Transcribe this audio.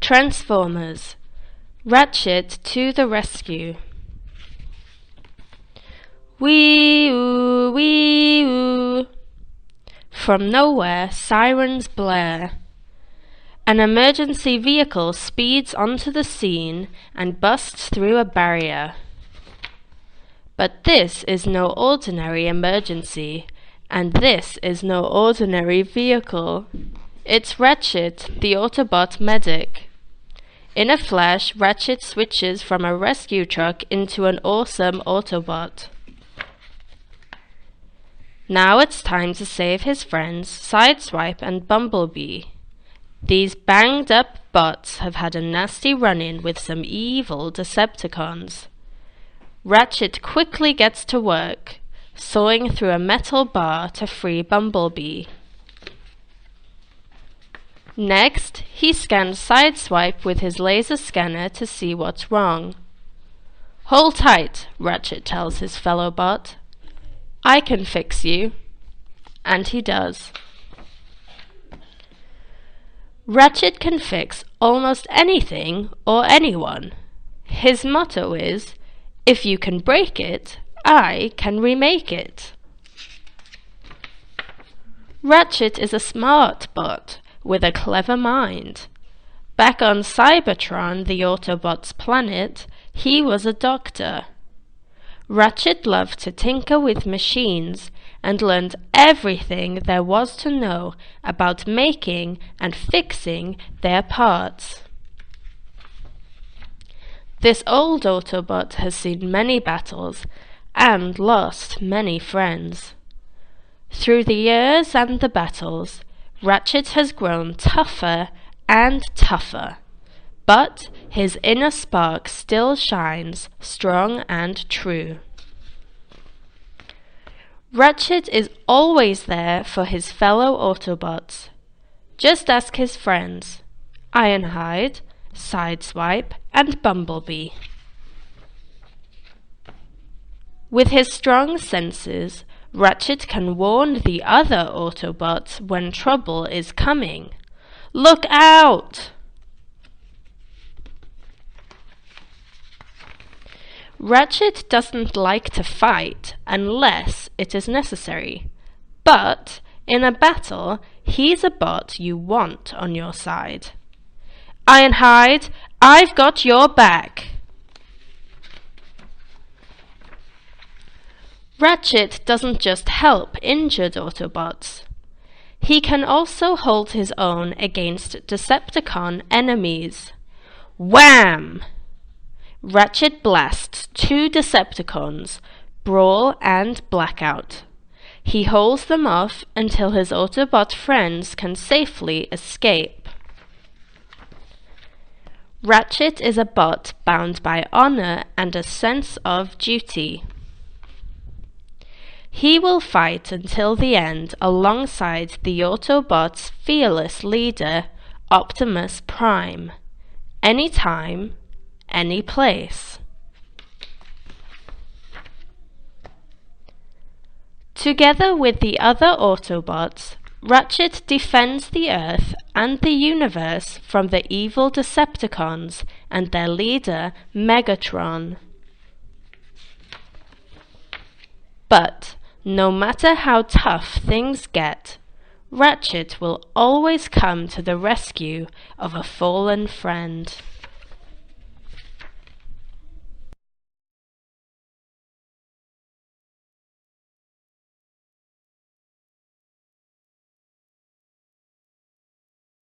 Transformers. Ratchet to the rescue. Wee-oo, wee-oo. From nowhere, sirens blare. An emergency vehicle speeds onto the scene and busts through a barrier. But this is no ordinary emergency, and this is no ordinary vehicle. It's Ratchet, the Autobot medic. In a flash, Ratchet switches from a rescue truck into an awesome Autobot. Now it's time to save his friends, Sideswipe and Bumblebee. These banged-up bots have had a nasty run-in with some evil Decepticons. Ratchet quickly gets to work, sawing through a metal bar to free Bumblebee. Next, he scans Sideswipe with his laser scanner to see what's wrong. "Hold tight," Ratchet tells his fellow bot. "I can fix you." And he does. Ratchet can fix almost anything or anyone. His motto is, "If you can break it, I can remake it." Ratchet is a smart bot with a clever mind. Back on Cybertron, the Autobots' planet, he was a doctor. Ratchet loved to tinker with machines and learned everything there was to know about making and fixing their parts. This old Autobot has seen many battles and lost many friends. Through the years and the battles, Ratchet has grown tougher and tougher, but his inner spark still shines strong and true. Ratchet is always there for his fellow Autobots. Just ask his friends, Ironhide, Sideswipe, and Bumblebee. With his strong senses, Ratchet can warn the other Autobots when trouble is coming. Look out! Ratchet doesn't like to fight unless it is necessary, but in a battle, he's a bot you want on your side. Ironhide, I've got your back! Ratchet doesn't just help injured Autobots. He can also hold his own against Decepticon enemies. Wham! Ratchet blasts 2 Decepticons, Brawl and Blackout. He holds them off until his Autobot friends can safely escape. Ratchet is a bot bound by honor and a sense of duty. He will fight until the end alongside the Autobots' fearless leader, Optimus Prime. Anytime, any place. Together with the other Autobots, Ratchet defends the Earth and the universe from the evil Decepticons and their leader, Megatron. But no matter how tough things get, Ratchet will always come to the rescue of a fallen friend.